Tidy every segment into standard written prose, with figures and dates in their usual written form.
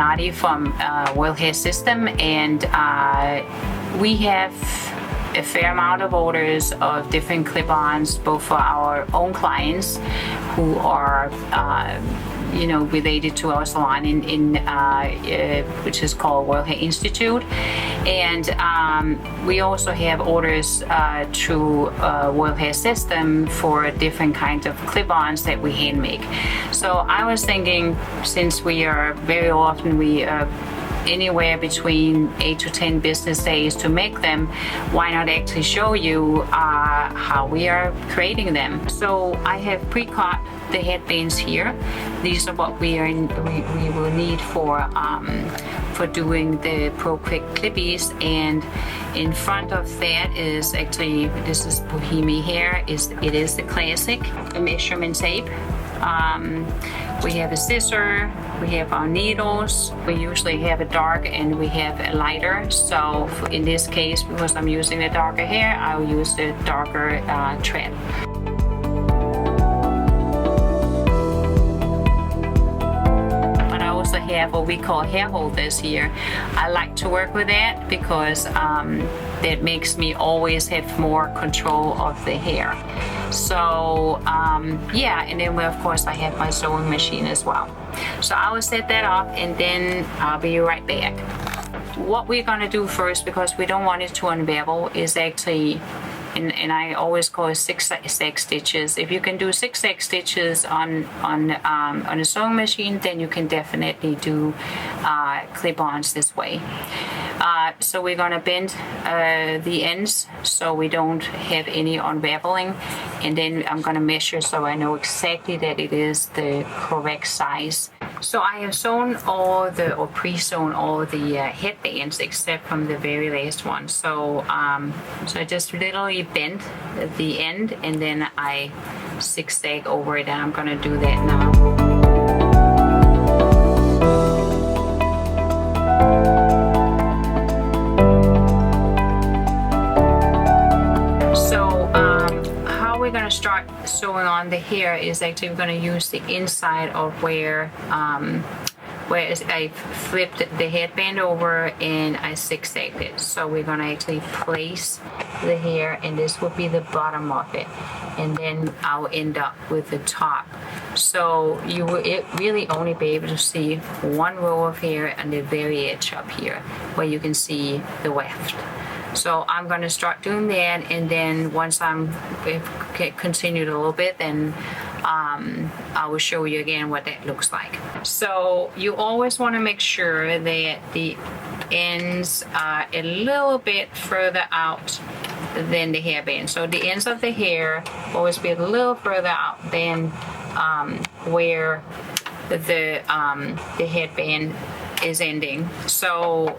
Menotti from World Hair System, and we have a fair amount of orders of different clip-ons, both for our own clients who are related to our salon in which is called World Hair Institute, and we also have orders through World Hair System for different kinds of clip-ons that we hand make. So I was thinking, since we are very often anywhere between 8 to 10 business days to make them, why not actually show you how we are creating them. So I have pre-cut the headbands here. These are what we will need for doing the Pro Quick Clippies, and in front of that is actually, this is Bohyme hair. It is the classic measurement tape. We have a scissor, we have our needles. We usually have a dark and we have a lighter. So in this case, because I'm using the darker hair, I'll use the darker thread. But I also have what we call hair holders here. I like to work with that because that makes me always have more control of the hair. So and then of course I have my sewing machine as well. So I will set that up and then I'll be right back. What we're gonna do first, because we don't want it to unravel, is actually, and I always call it zigzag stitches. If you can do zigzag stitches on a sewing machine, then you can definitely do clip-ons this way. So we're gonna bend the ends so we don't have any unraveling, and then I'm gonna measure so I know exactly that it is the correct size. So I have sewn pre-sewn all the headbands except from the very last one. So I just literally bend the end and then I zigzag over it, and I'm gonna do that now. We're going to start sewing on the hair is actually we're going to use the inside of where I flipped the headband over and I zigzagged it. So we're going to actually place the hair, and this will be the bottom of it, and then I'll end up with the top. So you will really only be able to see one row of hair on the very edge up here where you can see the weft. So I'm going to start doing that, and then once I'm continued a little bit, then I will show you again what that looks like. So you always want to make sure that the ends are a little bit further out than the hairband. So the ends of the hair always be a little further out than where the headband is ending. So,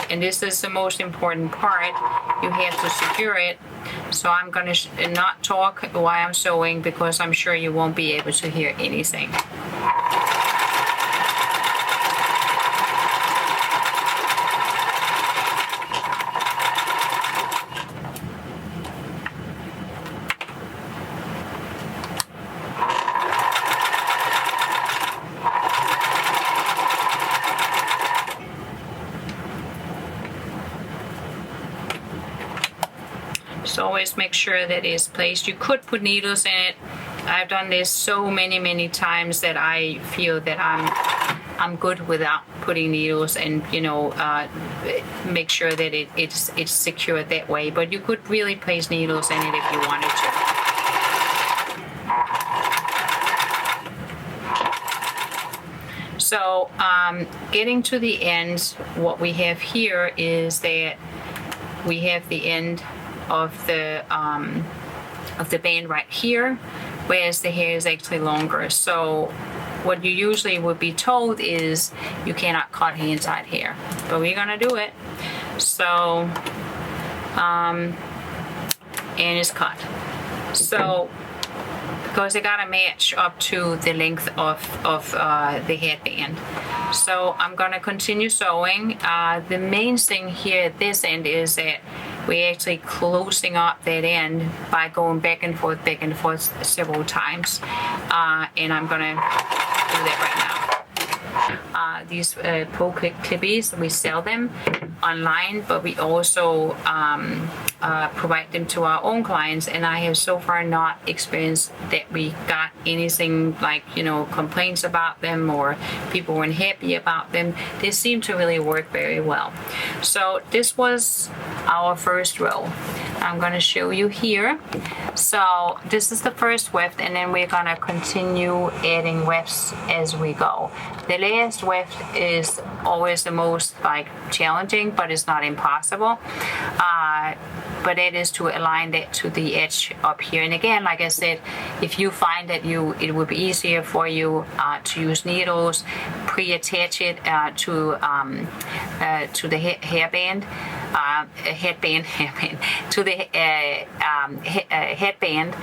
and this is the most important part, you have to secure it. So I'm going to not talk while I'm sewing because I'm sure you won't be able to hear anything. So always make sure that it's placed. You could put needles in it. I've done this so many times that I feel that I'm good without putting needles, and make sure that it's secured that way. But you could really place needles in it if you wanted to. So getting to the ends, what we have here is that we have the end of the band right here, whereas the hair is actually longer. So what you usually would be told is you cannot cut inside hair, but we're gonna do it. So and it's cut. So because they gotta match up to the length of the headband. So I'm gonna continue sewing. The main thing here at this end is that we're actually closing up that end by going back and forth several times. And I'm gonna do that right now. these Clippies. We sell them online, but we also provide them to our own clients, and I have so far not experienced that we got anything like, you know, complaints about them or people weren't happy about them. They seem to really work very well. So this was our first row. I'm going to show you here. So this is the first weft, and then we're going to continue adding wefts as we go. The last weft is always the most like challenging, but it's not impossible. But it is to align that to the edge up here. And again, like I said, if you find that it would be easier for you to use needles, pre-attach it to the headband, to the headband,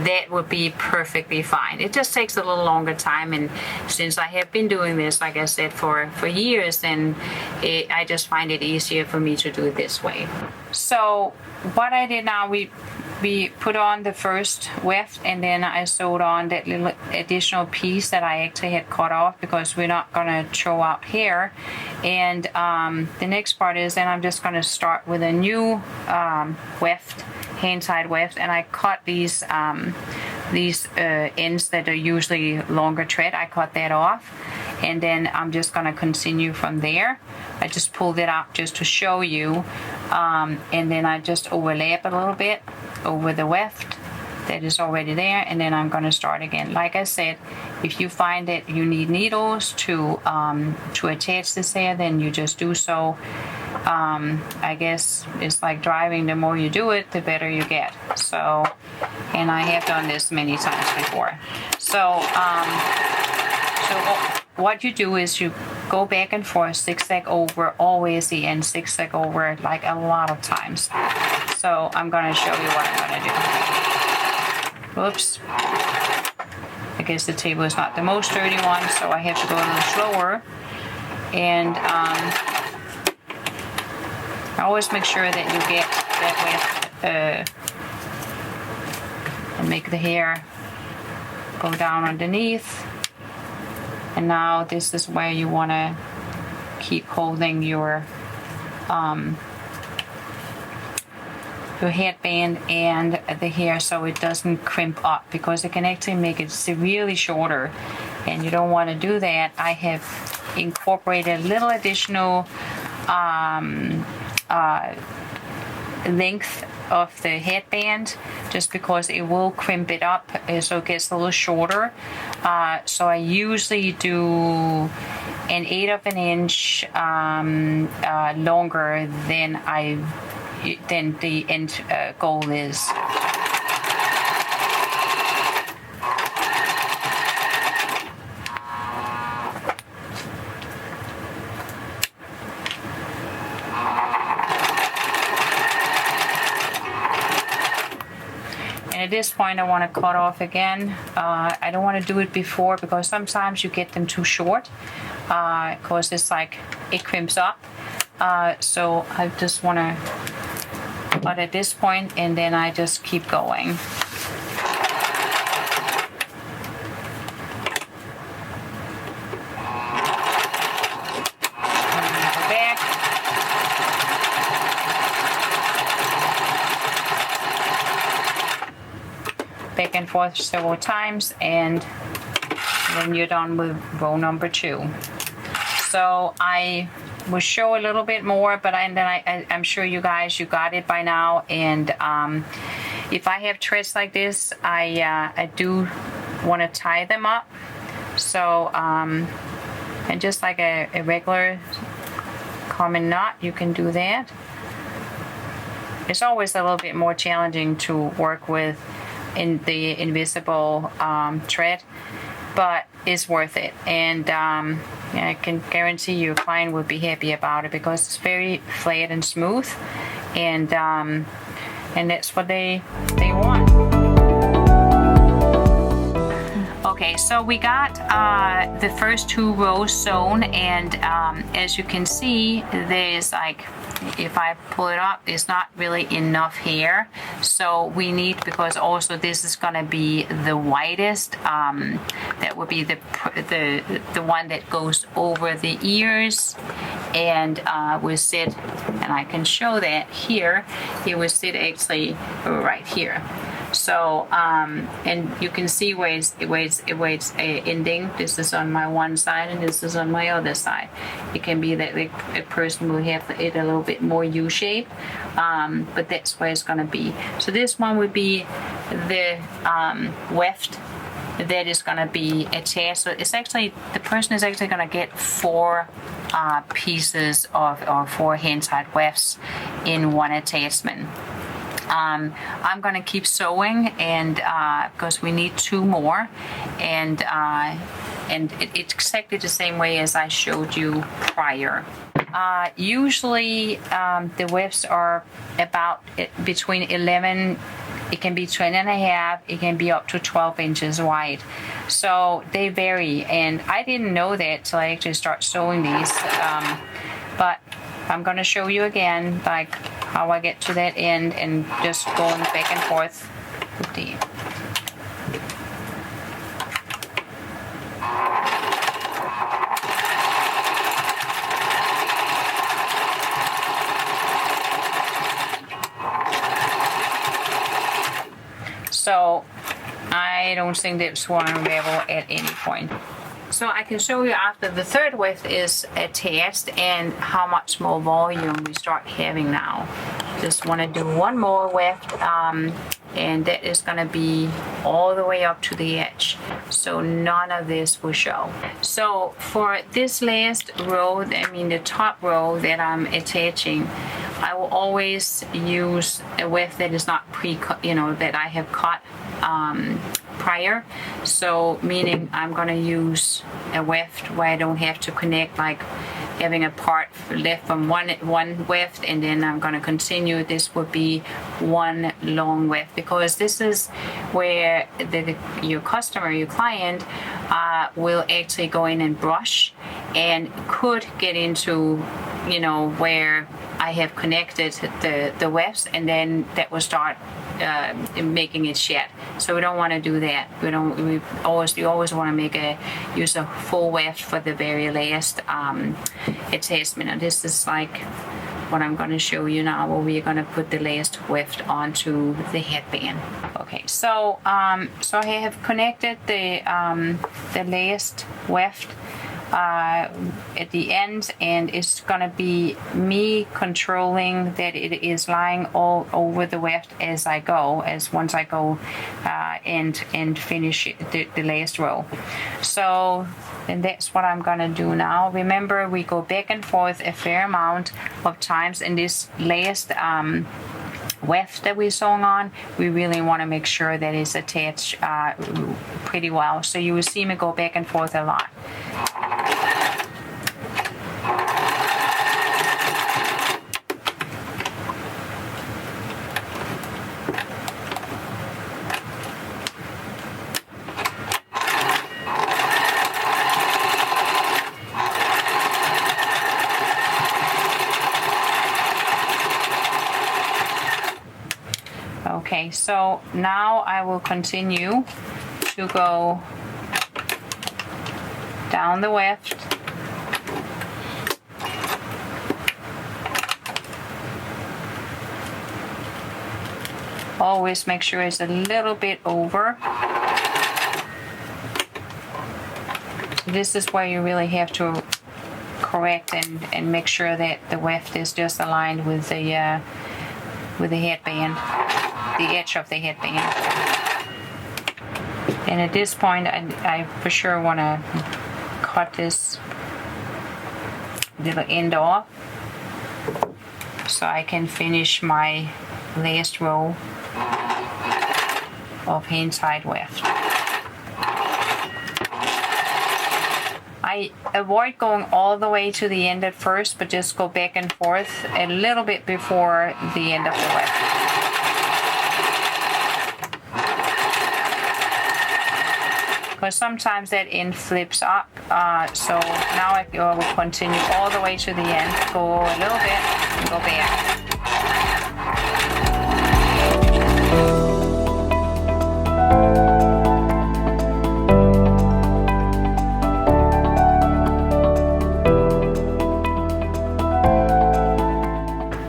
that would be perfectly fine. It just takes a little longer time, and since I have been doing this, like I said, for years, then I just find it easier for me to do it this way. So what I did now, we put on the first weft, and then I sewed on that little additional piece that I actually had cut off because we're not going to throw out hair. And the next part is then I'm just going to start with a new weft, hand side weft, and I cut these ends that are usually longer thread. I cut that off, and then I'm just going to continue from there. I just pulled it up just to show you, and then I just overlap a little bit over the weft that is already there, and then I'm going to start again. Like I said, if you find that you need needles to attach this hair, then you just do so. I guess it's like driving. The more you do it, the better you get. So, and I have done this many times before. So what you do is you go back and forth, zigzag over, always the end, zigzag over, like a lot of times. So I'm going to show you what I'm going to do. Whoops. I guess the table is not the most sturdy one, so I have to go a little slower. And I always make sure that you get that weft and make the hair go down underneath. And now this is where you want to keep holding your headband and the hair so it doesn't crimp up, because it can actually make it severely shorter, and you don't want to do that. I have incorporated a little additional length of the headband just because it will crimp it up, so it gets a little shorter. So I usually do an 1/8 of an inch longer than the end goal is. And at this point I want to cut off again. I don't want to do it before because sometimes you get them too short because it's like it crimps up. So I just want to cut at this point, and then I just keep going. Back and forth several times, and then you're done with row number 2. So I will show a little bit more, but I'm sure you guys, you got it by now. And if I have threads like this, I do want to tie them up. So and just like a regular common knot, you can do that. It's always a little bit more challenging to work with in the invisible thread, but it's worth it. And I can guarantee your client will be happy about it because it's very flat and smooth, and that's what they want. Okay, so we got the first 2 rows sewn, and as you can see, there's like, if I pull it up, it's not really enough here. So we need, because also this is gonna be the widest, that would be the one that goes over the ears, and will sit, and I can show that here. It will sit actually right here. So and you can see where it's ending. This is on my one side and this is on my other side. It can be that a person will have it a little bit more U-shaped, but that's where it's gonna be. So this one would be the weft that is gonna be attached. So it's actually, the person is actually gonna get 4 pieces of, or 4 hand-tied wefts in one attachment. I'm gonna keep sewing, and because we need 2 more, and it's exactly the same way as I showed you prior. Usually the wefts are about between 11, it can be 10.5, it can be up to 12 inches wide. So they vary, and I didn't know that till I actually start sewing these, but I'm gonna show you again, like how I get to that end, and just going back and forth with the. So I don't think this one will be able at any point. So I can show you after the 3rd weft is attached and how much more volume we start having now. Just want to do one more weft, and that is going to be all the way up to the edge, so none of this will show. So for this last row, I mean the top row that I'm attaching, I will always use a weft that is not pre-cut, that I have cut prior. So meaning I'm gonna use a weft where I don't have to connect, like having a part left from one weft, and then I'm gonna continue. This would be one long weft, because this is where your customer, your client, will actually go in and brush, and could get into, where I have connected the wefts, and then that will start making it shed. So we don't want to do that. You always want to use a full weft for the very last attachment. And this is like what I'm going to show you now, where we're going to put the last weft onto the headband. Okay, so so I have connected the last weft at the end, and it's gonna be me controlling that it is lying all over the weft as I go, once I go and finish the last row. So, and that's what I'm gonna do now. Remember, we go back and forth a fair amount of times, and this last weft that we're sewing on, we really want to make sure that it's attached pretty well. So you will see me go back and forth a lot. Okay, so now I will continue to go down the weft. Always make sure it's a little bit over. This is where you really have to correct and make sure that the weft is just aligned with the headband, the edge of the headband. And at this point, I for sure want to cut this little end off so I can finish my last row of hand-tied weft. I avoid going all the way to the end at first, but just go back and forth a little bit before the end of the weft. because sometimes that end flips up. So now I will continue all the way to the end, go a little bit, and go back.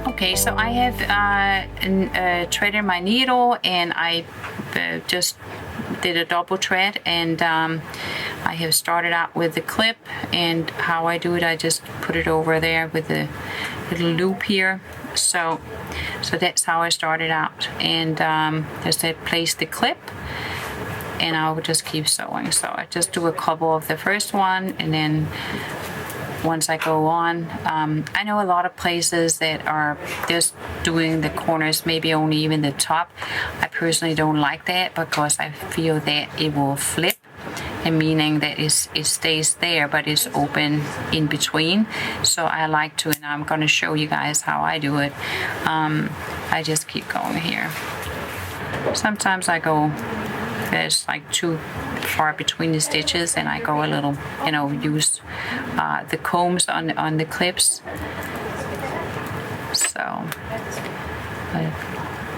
Okay, so I have threaded my needle, and I just did a double thread, and I have started out with the clip. And how I do it, I just put it over there with the little loop here. So that's how I started out, and just I placed the clip, and I will just keep sewing. So I just do a couple of the first one, and then once I go on, I know a lot of places that are just doing the corners, maybe only even the top. I personally don't like that because I feel that it will flip, and meaning that it stays there but it's open in between. So I like to, and I'm going to show you guys how I do it. I just keep going here. Sometimes I go, there's like too far between the stitches, and I go a little, use the combs on the clips. So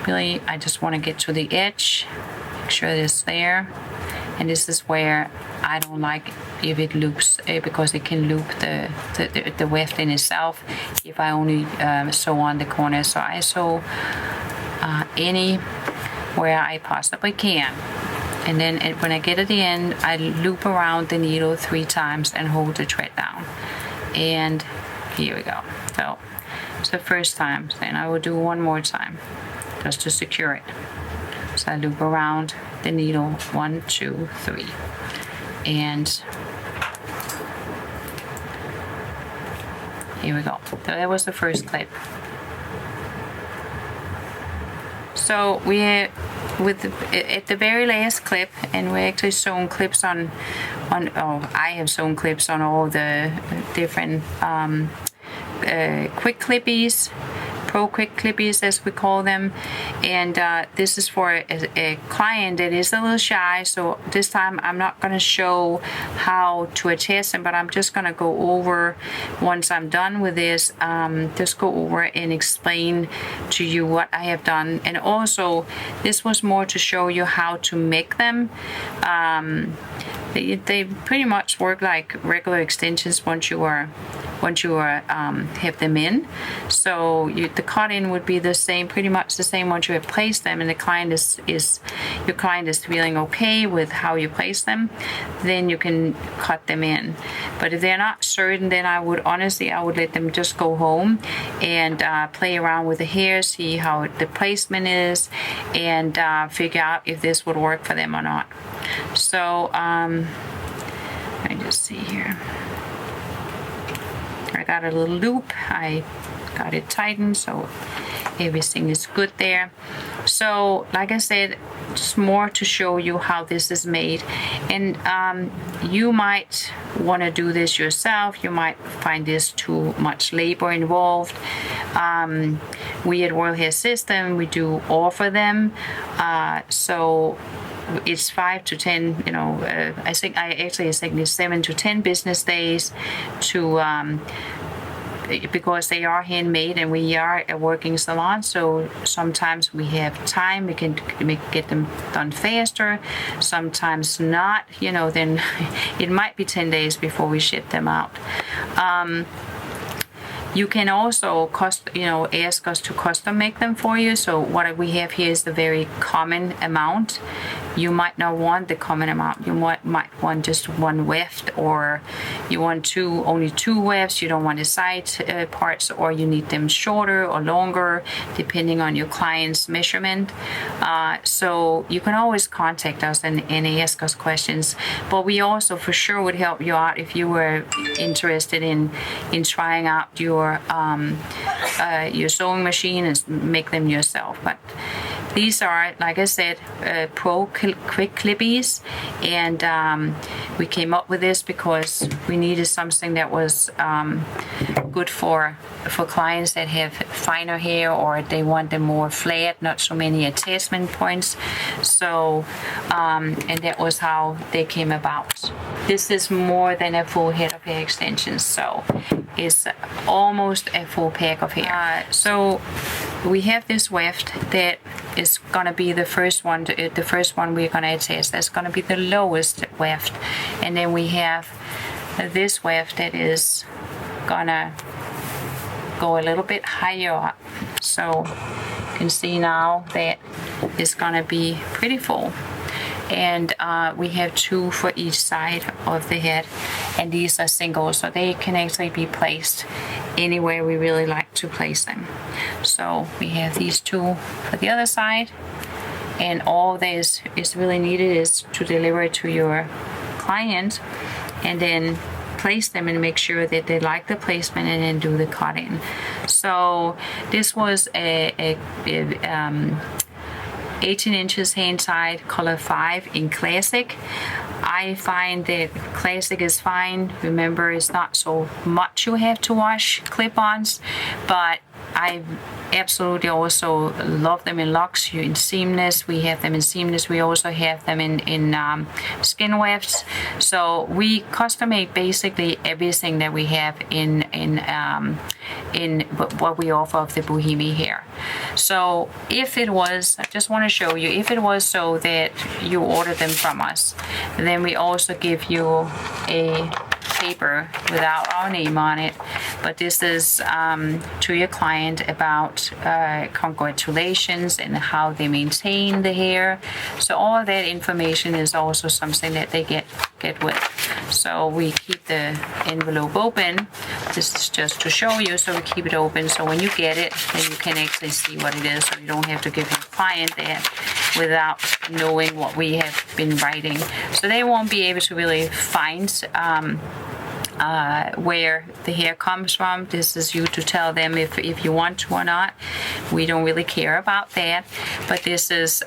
really, I just want to get to the edge, make sure it's there. And this is where I don't like if it loops, because it can loop the weft in itself if I only sew on the corner. So I sew anywhere I possibly can. And then when I get at the end, I loop around the needle 3 times and hold the thread down. And here we go. So it's the first time. Then I will do one more time just to secure it. So I loop around the needle 1, 2, 3. And here we go. So that was the first clip. So we at the very last clip, and we're actually sewing clips on I have sewn clips on all the different quick clippies, pro quick clippies as we call them. And this is for a client that is a little shy, so this time I'm not going to show how to attach them, but I'm just going to go over, once I'm done with this, just go over and explain to you what I have done. And also this was more to show you how to make them. They pretty much work like regular extensions once you have them in. So the cut-in would be the same, pretty much the same once you have placed them, and the client your client is feeling okay with how you place them, then you can cut them in. But if they're not certain, then I would let them just go home and play around with the hair, see how the placement is, and figure out if this would work for them or not. So let me just see here. I got a little loop, I got it tightened, so everything is good there. So like I said, just more to show you how this is made. And you might want to do this yourself. You might find this too much labor involved. We at Royal Hair System, we do offer them. So it's 5 to 10, I think it's 7 to 10 business days to because they are handmade and we are a working salon, so sometimes we have time, we can get them done faster, sometimes not, then it might be 10 days before we ship them out. You can also ask us to custom make them for you. So what we have here is the very common amount. You might not want the common amount. You might want just one weft, or you want only 2 wefts. You don't want the side parts, or you need them shorter or longer, depending on your client's measurement. So you can always contact us and ask us questions. But we also for sure would help you out if you were interested in trying out your sewing machine and make them yourself. But these are, like I said, Pro Quick Clippies, and we came up with this because we needed something that was good for clients that have finer hair, or they want them more flat, not so many attachment points. So and that was how they came about. This is more than a full head of hair extensions, so it's almost a full pack of hair. So we have this weft that is gonna be the first one we're gonna attach. That's gonna be the lowest weft, and then we have this weft that is gonna go a little bit higher up. So you can see now that it's gonna be pretty full. And we have 2 for each side of the head, and these are single, so they can actually be placed anywhere we really like to place them. So we have these 2 for the other side, and all that is really needed is to deliver it to your client and then place them and make sure that they like the placement, and then do the cutting. So this was a 18 inches hand side, color 5 in classic. I find that classic is fine. Remember, it's not so much you have to wash clip-ons, but I absolutely also love them in luxe, in seamless. We have them in seamless. We also have them in skin wefts. So we custom make basically everything that we have in what we offer of the Bohyme hair. So if it was, I just want to show you, if it was so that you order them from us, then we also give you a paper without our name on it, but this is to your client about congratulations and how they maintain the hair. So all that information is also something that they get with. So we keep the envelope open. This is just to show you, so we keep it open, so when you get it, then you can actually see what it is, so you don't have to give your client that without knowing what we have been writing. So they won't be able to really find where the hair comes from. This is you to tell them if you want to or not. We don't really care about that, but this is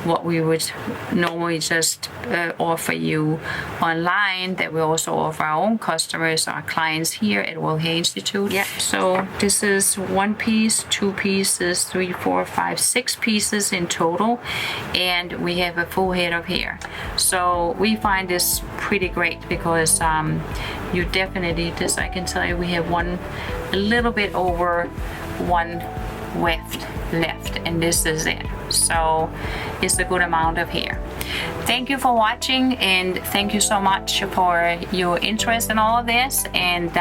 what we would normally just offer you online, that we also offer our own customers, our clients here at World Hair Institute. Yeah. So this is 1 piece, 2 pieces, 3, 4, 5, 6 pieces in total, and we have a full head of hair. So we find this pretty great because you definitely, this I can tell you, we have a little bit over 1 weft left, and this is it. So it's a good amount of hair. Thank you for watching, and thank you so much for your interest in all of this, and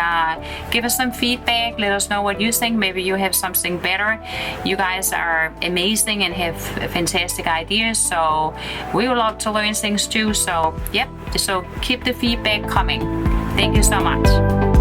give us some feedback. Let us know what you think. Maybe you have something better. You guys are amazing and have fantastic ideas, so we would love to learn things too. So yep, so keep the feedback coming. Thank you so much.